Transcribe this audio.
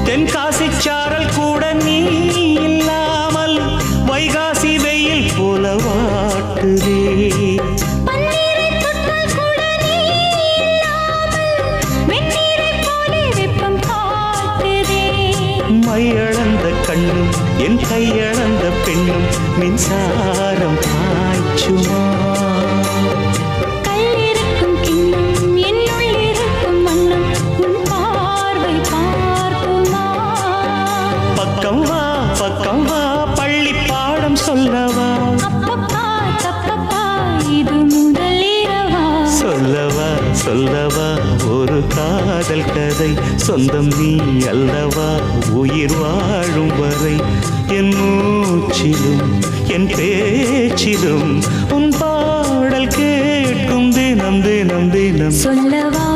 தென்காசி சாரல் கூட நீ இல்லாமல் வைகாசி வெயில் போல வாட்டுதே. மையளந்த கண்ணும் என் கையளந்த பெண்ணும் மின்சாரம் பாய்ச்சுமா. கல்லிருக்கும் கிண்ணம் என்னுள் இருக்கும் வண்ணம் உன் பார்வை பார்க்குமா. பக்கம் வா பள்ளி பாடம் சொல்லவா. அப்பப்பா தப்பப்பா இது முதல் இரவா. சொல்லவா ஒரு காதல் கதை. சொந்தம் நீ அல்லவா உயிர் வாழும் வரை. என் மூச்சிலும் என் பேச்சிலும் உன் பாடல் கேட்கும் தினம் தினம் தினம். சொல்லவா